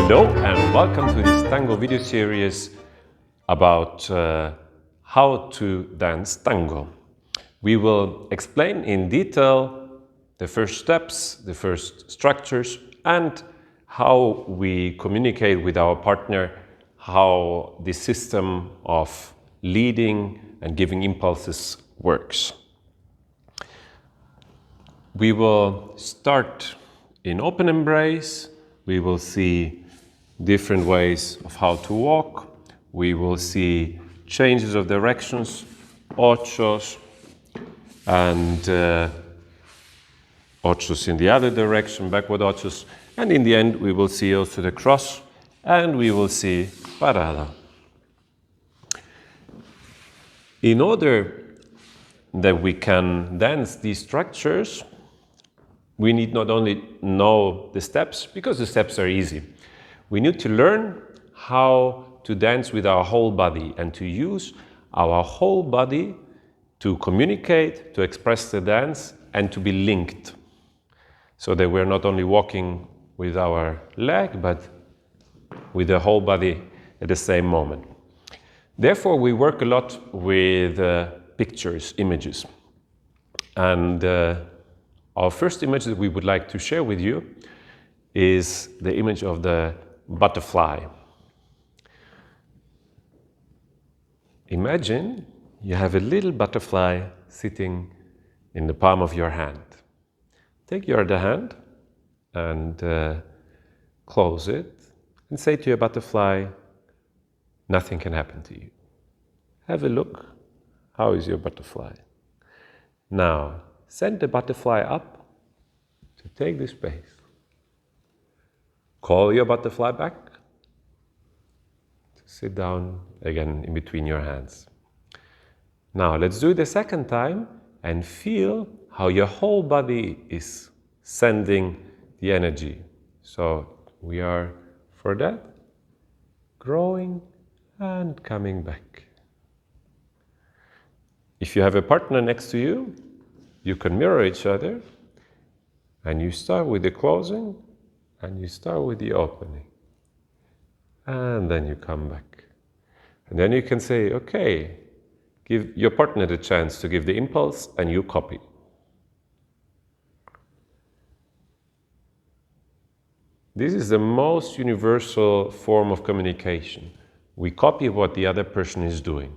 Hello and welcome to this Tango video series about how to dance tango. We will explain in detail the first steps, the first structures, and how we communicate with our partner, how the system of leading and giving impulses works. We will start in open embrace. We will see different ways of how to walk. We will see changes of directions, ochos, and ochos in the other direction, backward ochos. And in the end, we will see also the cross, and we will see parada. In order that we can dance these structures, we need not only know the steps, because the steps are easy. We need to learn how to dance with our whole body and to use our whole body to communicate, to express the dance, and to be linked. So that we're not only walking with our leg, but with the whole body at the same moment. Therefore, we work a lot with pictures, images. And our first image that we would like to share with you is the image of the butterfly. Imagine you have a little butterfly sitting in the palm of your hand. Take your other hand and close it and say to your butterfly, nothing can happen to you. Have a look. How is your butterfly? Now, send the butterfly up to take the space. Call your butterfly back to sit down again in between your hands. Now, let's do it the second time and feel how your whole body is sending the energy. So we are, for that, growing and coming back. If you have a partner next to you, you can mirror each other, and you start with the closing, and you start with the opening. And then you come back. And then you can say, okay, give your partner the chance to give the impulse, and you copy. This is the most universal form of communication. We copy what the other person is doing.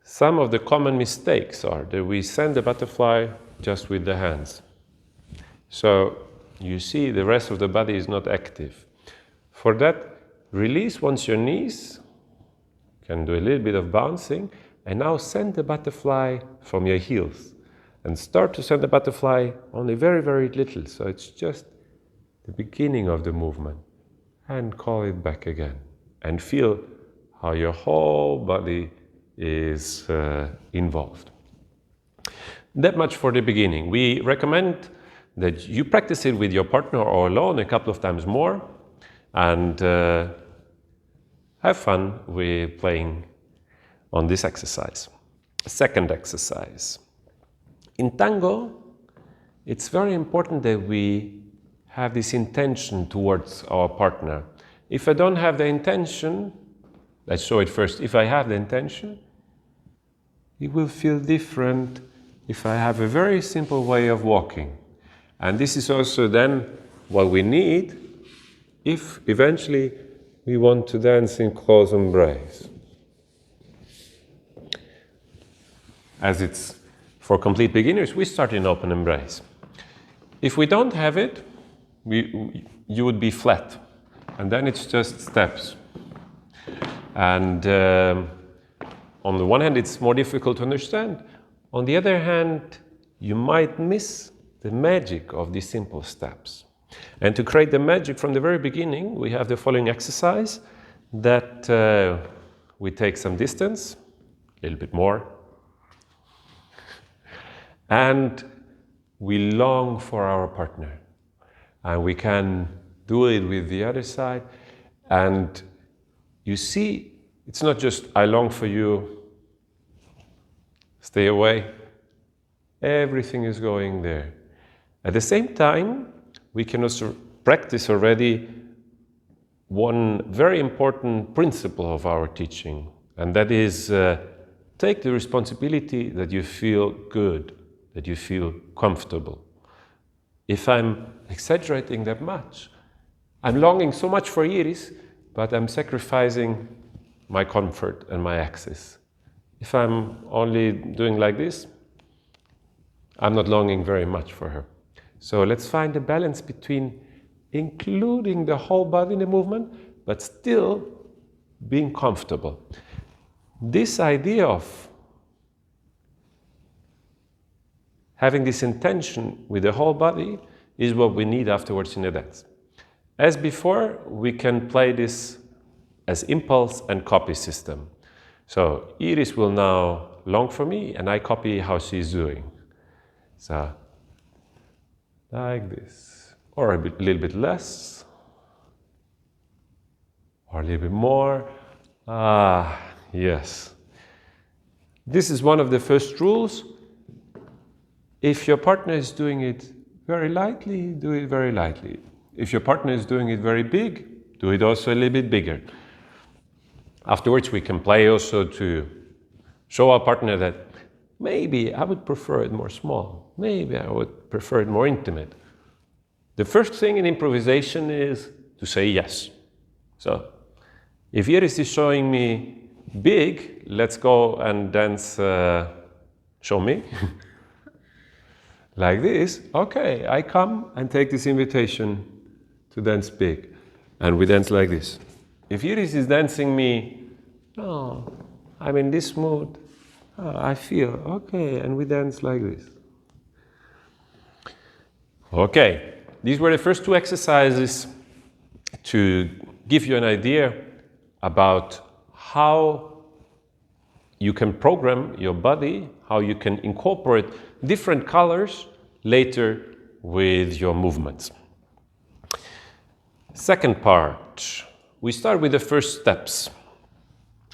Some of the common mistakes are that we send the butterfly just with the hands. So you see the rest of the body is not active. For that, release once your knees, can do a little bit of bouncing, and now send the butterfly from your heels. And start to send the butterfly only very, very little, so it's just the beginning of the movement. And call it back again. And feel how your whole body is involved. That much for the beginning. We recommend that you practice it with your partner or alone a couple of times more, and have fun with playing on this exercise. Second exercise. In tango, it's very important that we have this intention towards our partner. If I don't have the intention, let's show it first. If I have the intention, it will feel different if I have a very simple way of walking. And this is also then what we need if eventually we want to dance in close embrace. As it's for complete beginners, we start in open embrace. If we don't have it, you would be flat. And then it's just steps. And on the one hand, it's more difficult to understand. On the other hand, you might miss the magic of these simple steps. And to create the magic from the very beginning, we have the following exercise that we take some distance, a little bit more, and we long for our partner. And we can do it with the other side. And you see, it's not just, I long for you, stay away. Everything is going there. At the same time, we can also practice already one very important principle of our teaching, and that is take the responsibility that you feel good, that you feel comfortable. If I'm exaggerating that much, I'm longing so much for Iris, but I'm sacrificing my comfort and my access. If I'm only doing like this, I'm not longing very much for her. So let's find a balance between including the whole body in the movement, but still being comfortable. This idea of having this intention with the whole body is what we need afterwards in the dance. As before, we can play this as impulse and copy system. So Iris will now long for me, and I copy how she's doing. So, like this, or little bit less, or a little bit more. Ah, yes. This is one of the first rules. If your partner is doing it very lightly, do it very lightly. If your partner is doing it very big, do it also a little bit bigger. Afterwards, we can play also to show our partner that maybe I would prefer it more small. Maybe I would prefer it more intimate. The first thing in improvisation is to say yes. So, if Iris is showing me big, let's go and dance, show me. Like this, okay, I come and take this invitation to dance big. And we dance like this. If Iris is dancing me, oh, I'm in this mood, oh, I feel, okay, and we dance like this. Okay, these were the first two exercises to give you an idea about how you can program your body, how you can incorporate different colors later with your movements. Second part, we start with the first steps.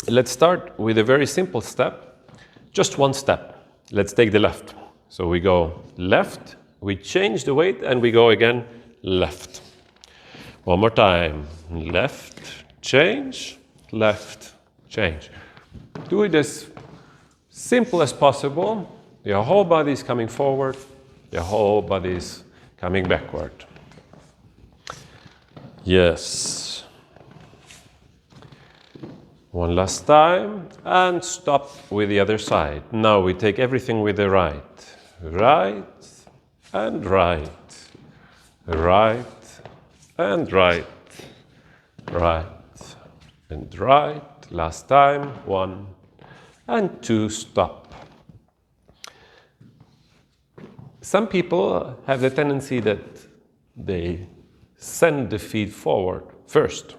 Let's start with a very simple step, just one step. Let's take the left. So we go left, we change the weight, and we go again left. One more time, left, change, left, change. Do it as simple as possible. Your whole body is coming forward, your whole body is coming backward. Yes. One last time, and stop with the other side. Now we take everything with the right. Right and right. Right and right. Right and right. Last time, 1 and 2, stop. Some people have the tendency that they send the feet forward first,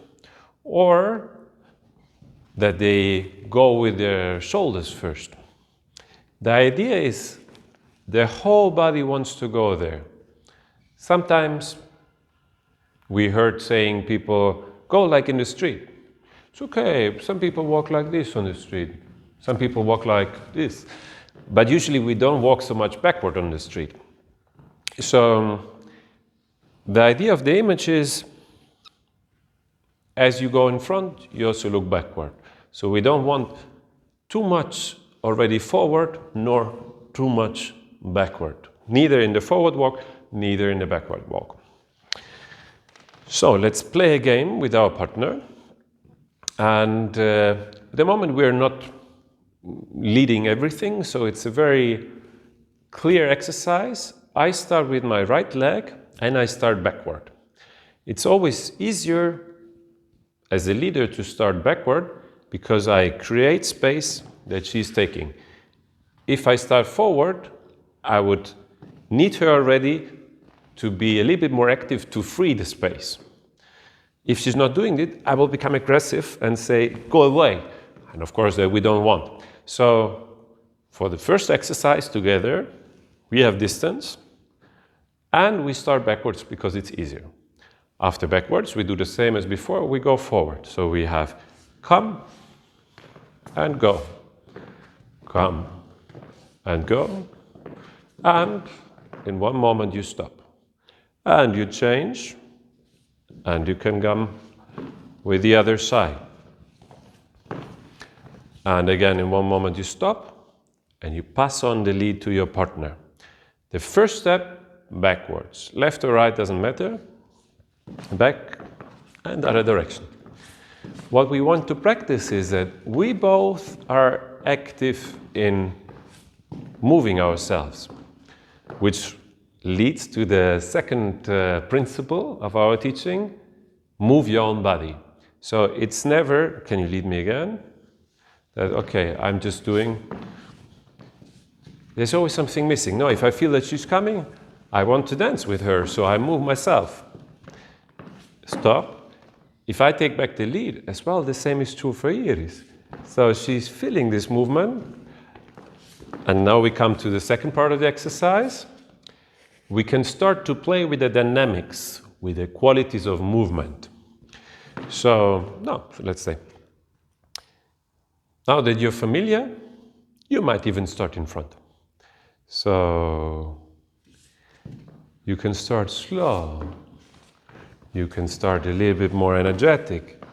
or that they go with their shoulders first. The idea is the whole body wants to go there. Sometimes we heard saying people go like in the street. It's okay, some people walk like this on the street, some people walk like this. But usually we don't walk so much backward on the street. So the idea of the image is, as you go in front, you also look backward. So we don't want too much already forward, nor too much backward. Neither in the forward walk, neither in the backward walk. So let's play a game with our partner. And at the moment we're not leading everything, so it's a very clear exercise. I start with my right leg and I start backward. It's always easier as a leader to start backward because I create space that she's taking. If I start forward, I would need her already to be a little bit more active to free the space. If she's not doing it, I will become aggressive and say, go away. And of course, that we don't want. So for the first exercise together, we have distance and we start backwards because it's easier. After backwards, we do the same as before, we go forward. So we have come and go, come and go, and in one moment you stop. And you change, and you can come with the other side. And again, in one moment you stop and you pass on the lead to your partner. The first step, backwards. Left or right doesn't matter. Back and other direction. What we want to practice is that we both are active in moving ourselves, which leads to the second principle of our teaching, move your own body. So it's never, can you lead me again? That, okay, I'm just doing, there's always something missing. No, if I feel that she's coming, I want to dance with her, so I move myself. Stop. If I take back the lead, as well, the same is true for Iris. So she's feeling this movement. And now we come to the second part of the exercise. We can start to play with the dynamics, with the qualities of movement. So, let's say, now that you're familiar, you might even start in front. So, you can start slow. You can start a little bit more energetic.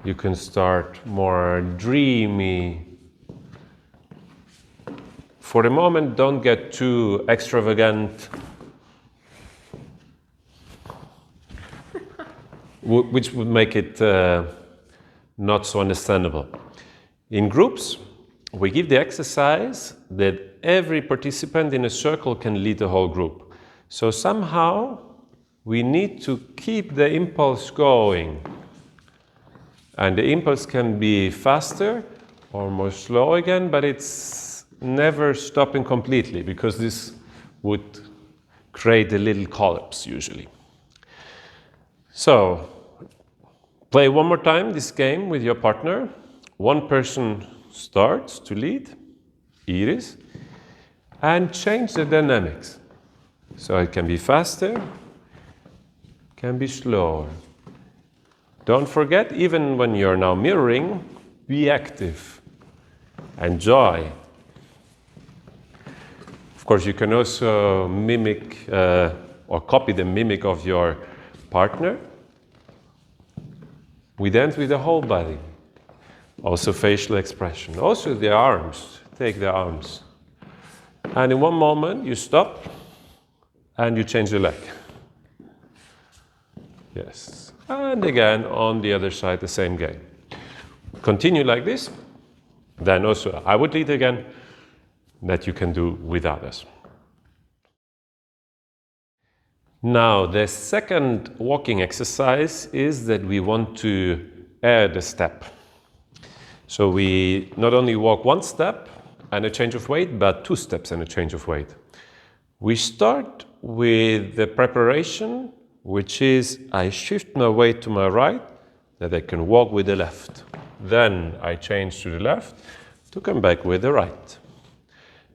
You can start more dreamy. For the moment, don't get too extravagant, which would make it not so understandable. In groups, we give the exercise that every participant in a circle can lead the whole group. So somehow, we need to keep the impulse going. And the impulse can be faster or more slow again, but it's never stopping completely, because this would create a little collapse usually. So, play one more time this game with your partner. One person starts to lead, Iris, and change the dynamics. So it can be faster, can be slower. Don't forget, even when you're now mirroring, be active. Enjoy. Of course, you can also mimic or copy the mimic of your partner. We dance with the whole body. Also facial expression. Also the arms. Take the arms. And in one moment, you stop and you change the leg. Yes. And again, on the other side, the same game. Continue like this. Then also, I would lead again, that you can do with others. Now, the second walking exercise is that we want to add a step. So we not only walk one step and a change of weight, but two steps and a change of weight. We start with the preparation, which is I shift my weight to my right, that I can walk with the left. Then I change to the left to come back with the right.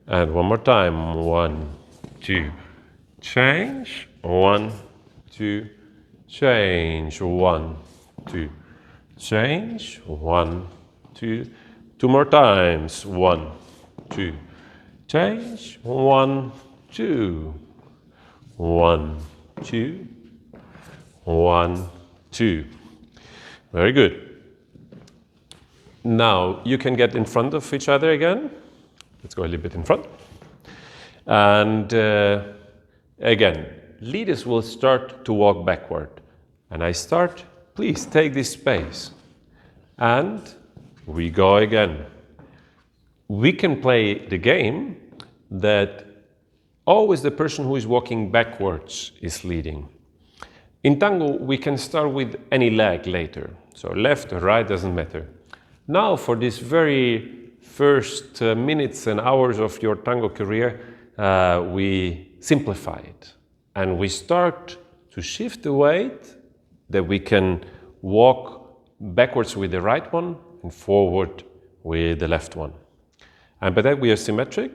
And one more time, 1, 2, change, 1, 2, change, 1, 2, change, 1, 2, two more times, 1, 2, change, 1, 2, 1, 2, 1, 2. Very good. Now you can get in front of each other again. Let's go a little bit in front. And again, leaders will start to walk backward. And I start, please take this space. And we go again. We can play the game that always the person who is walking backwards is leading. In tango, we can start with any leg later. So left or right doesn't matter. Now for this very first minutes and hours of your tango career, we simplify it. And we start to shift the weight that we can walk backwards with the right one and forward with the left one. And by that we are symmetric.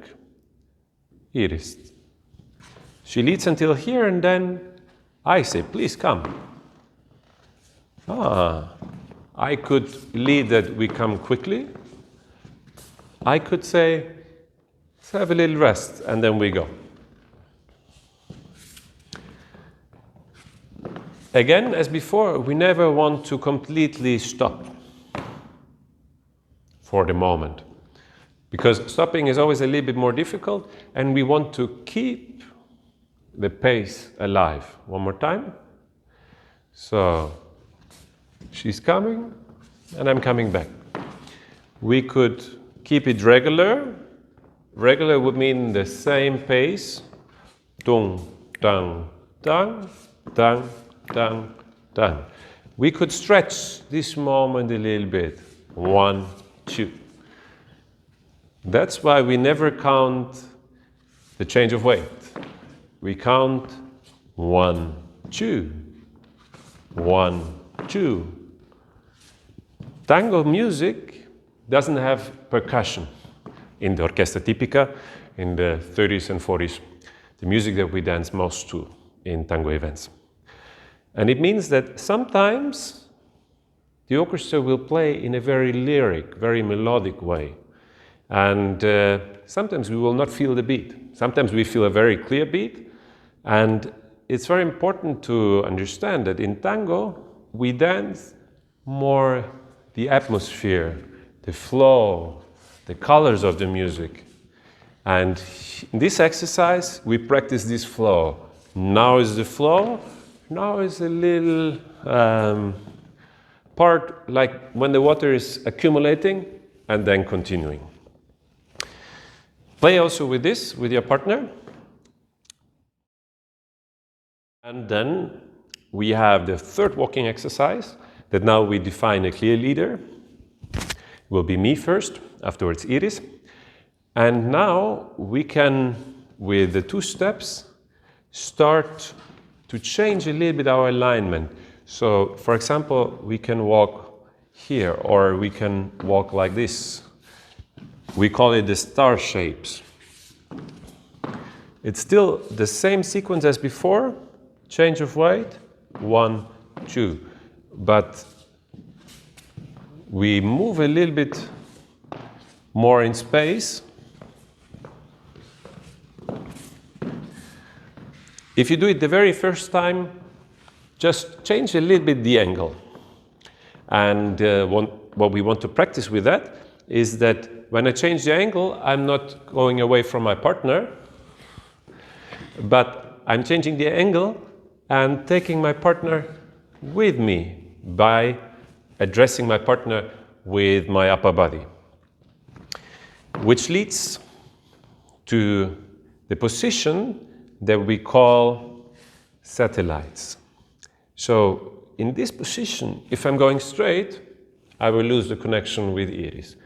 Iris. She leads until here and then I say, please come. I could lead that we come quickly. I could say, let's have a little rest and then we go. Again, as before, we never want to completely stop for the moment, because stopping is always a little bit more difficult, and we want to keep the pace alive. One more time. So she's coming, and I'm coming back. We could keep it regular. Regular would mean the same pace. Dung, dang, dang, dang, dang, dang. We could stretch this moment a little bit. 1, 2. That's why we never count the change of weight. We count 1, 2, 1, 2. Tango music doesn't have percussion. In the orchestra tipica, in the 30s and 40s, the music that we dance most to in tango events. And it means that sometimes the orchestra will play in a very lyric, very melodic way. And sometimes we will not feel the beat. Sometimes we feel a very clear beat. And it's very important to understand that in tango, we dance more the atmosphere, the flow, the colors of the music. And in this exercise, we practice this flow. Now is the flow. Now is a little part like when the water is accumulating and then continuing. Play also with this, with your partner. And then we have the third walking exercise that now we define a clear leader. It will be me first, afterwards Iris. And now we can, with the 2 steps, start to change a little bit our alignment. So, for example, we can walk here, or we can walk like this. We call it the Starshapes. It's still the same sequence as before, change of weight, 1, 2. But we move a little bit more in space. If you do it the very first time, just change a little bit the angle. And what we want to practice with that is that when I change the angle, I'm not going away from my partner, but I'm changing the angle and taking my partner with me by addressing my partner with my upper body, which leads to the position that we call satellites. So in this position, if I'm going straight, I will lose the connection with Iris.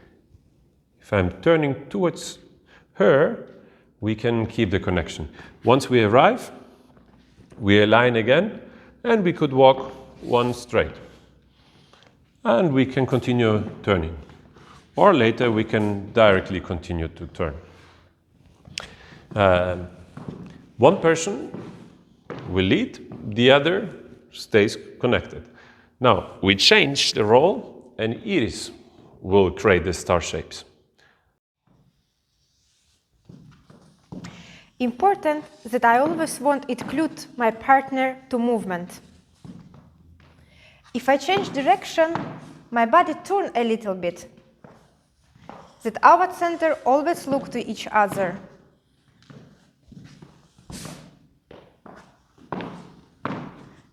If I'm turning towards her, we can keep the connection. Once we arrive, we align again, and we could walk 1 straight. And we can continue turning. Or later, we can directly continue to turn. One person will lead, the other stays connected. Now, we change the role, and Iris will create the star shapes. Important that I always want to include my partner to movement. If I change direction, my body turns a little bit. That our center always look to each other.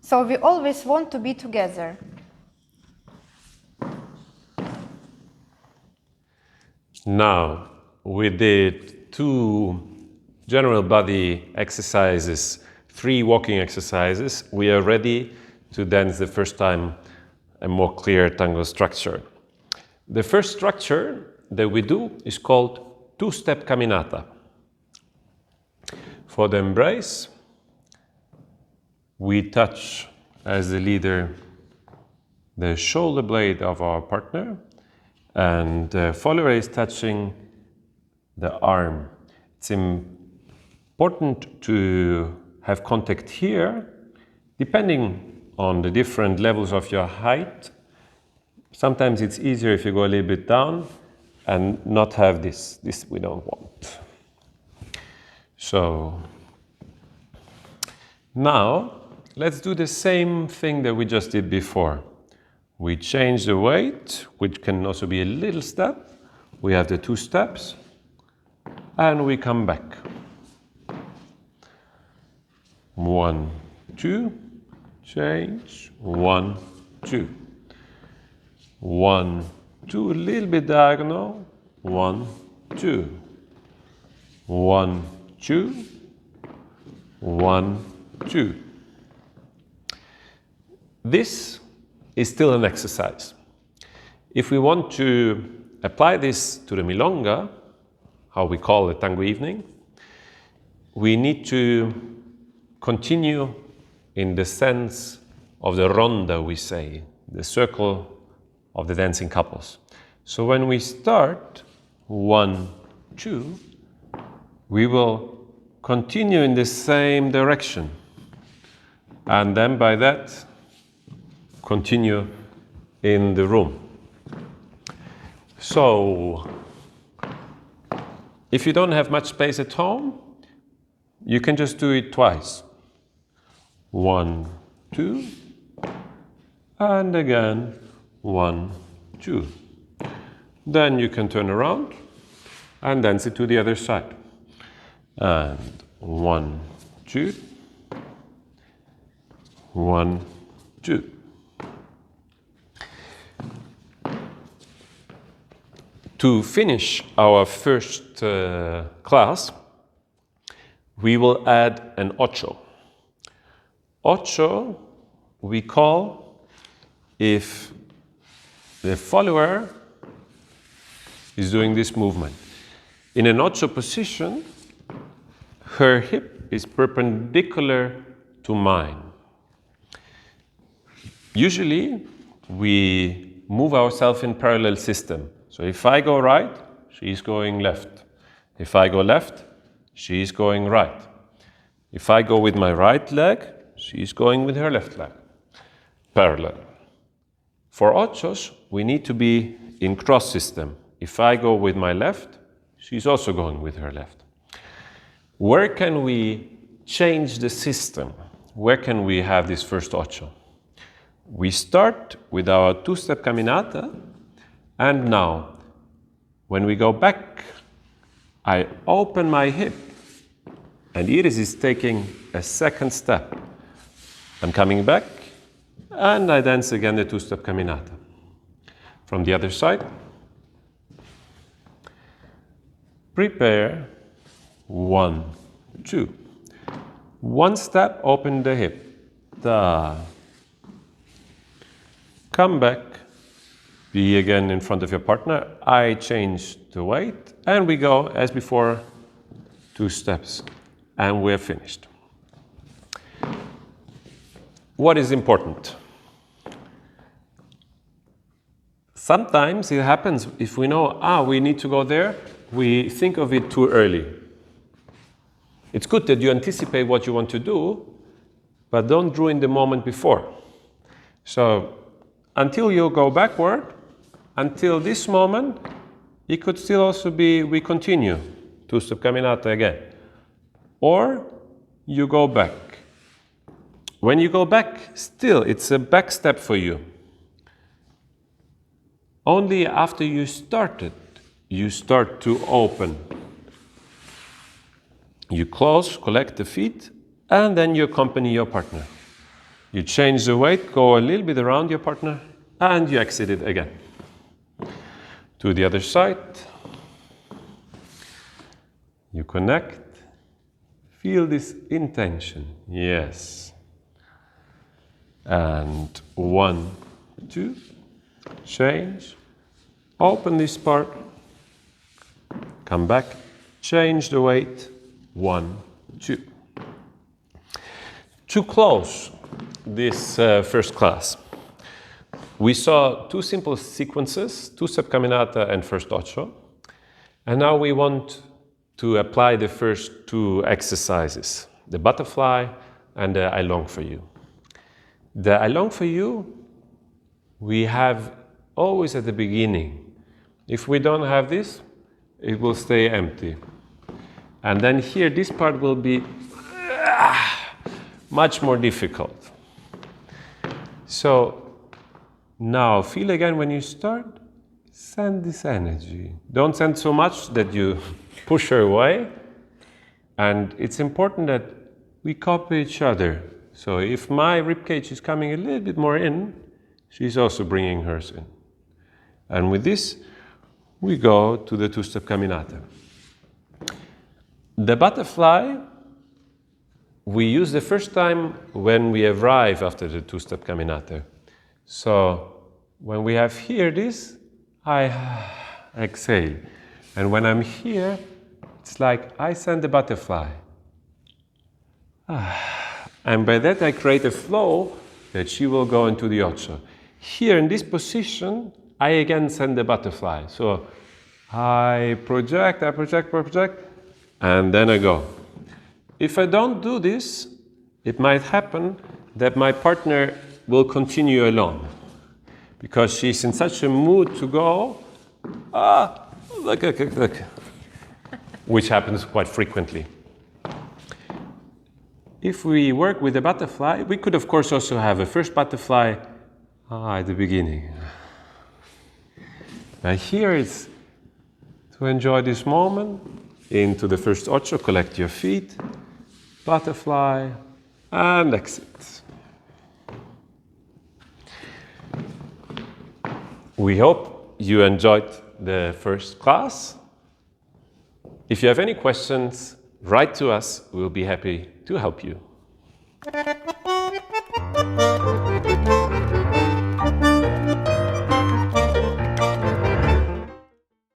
So we always want to be together. Now, we did 2 general body exercises, 3 walking exercises. We are ready to dance the first time a more clear tango structure. The first structure that we do is called 2-step Caminata. For the embrace, we touch as the leader the shoulder blade of our partner, and the follower is touching the arm. It's important to have contact here, depending on the different levels of your height. Sometimes it's easier if you go a little bit down and not have this. This we don't want. So now let's do the same thing that we just did before. We change the weight, which can also be a little step. We have the 2 steps, and we come back. 1, 2, change, 1, 2. 1, 2, a little bit diagonal, 1, 2. 1, 2, 1, 2. This is still an exercise. If we want to apply this to the milonga, how we call the tango evening, we need to continue in the sense of the ronda, we say, the circle of the dancing couples. So when we start 1, 2, we will continue in the same direction, and then by that continue in the room. So if you don't have much space at home, you can just do it twice. 1, 2, and again 1, 2. Then you can turn around and dance it to the other side. And 1, 2, 1, 2. To finish our first class, we will add an ocho. Ocho we call if the follower is doing this movement. In an ocho position, her hip is perpendicular to mine. Usually, we move ourselves in parallel system. So if I go right, she's going left. If I go left, she's going right. If I go with my right leg, she's going with her left leg. Parallel. For ochos, we need to be in cross system. If I go with my left, she's also going with her left. Where can we change the system? Where can we have this first ocho? We start with our 2-step caminata, and now, when we go back, I open my hip, and Iris is taking a second step. I'm coming back, and I dance again the 2-step caminata. From the other side, prepare, 1, 2. 1 step, open the hip, da. Come back, be again in front of your partner. I change the weight, and we go as before, 2 steps, and we're finished. What is important? Sometimes it happens if we know, we need to go there, we think of it too early. It's good that you anticipate what you want to do, but don't ruin the moment before. So, until you go backward, until this moment, it could still also be we continue 2-step caminata again. Or you go back. When you go back, still it's a back step for you. Only after you started, you start to open. You close, collect the feet, and then you accompany your partner. You change the weight, go a little bit around your partner, and you exit it again. To the other side. You connect. Feel this intention. Yes. And 1, 2. Change. Open this part. Come back. Change the weight. 1, 2. To close this first class, we saw 2 simple sequences, 2-step caminata and first ocho. And now we want to apply the first 2 exercises, the butterfly and the I long for you. The I long for you, we have always at the beginning. If we don't have this, it will stay empty. And then here, this part will be much more difficult. So now feel again when you start, send this energy. Don't send so much that you push her away. And it's important that we copy each other. So if my ribcage is coming a little bit more in, she's also bringing hers in. And with this, we go to the two-step caminata. The butterfly, we use the first time when we arrive after the two-step caminata. So when we have here this, I exhale. And when I'm here, it's like I send the butterfly. And by that I create a flow that she will go into the Ocho. Here in this position, I again send the butterfly. So I project, and then I go. If I don't do this, it might happen that my partner will continue alone. Because she's in such a mood to go, look. Which happens quite frequently. If we work with a butterfly, we could of course also have a first butterfly at the beginning. Now here it's to enjoy this moment, into the first Ocho, collect your feet, butterfly, and exit. We hope you enjoyed the first class. If you have any questions, write to us. We'll be happy to help you.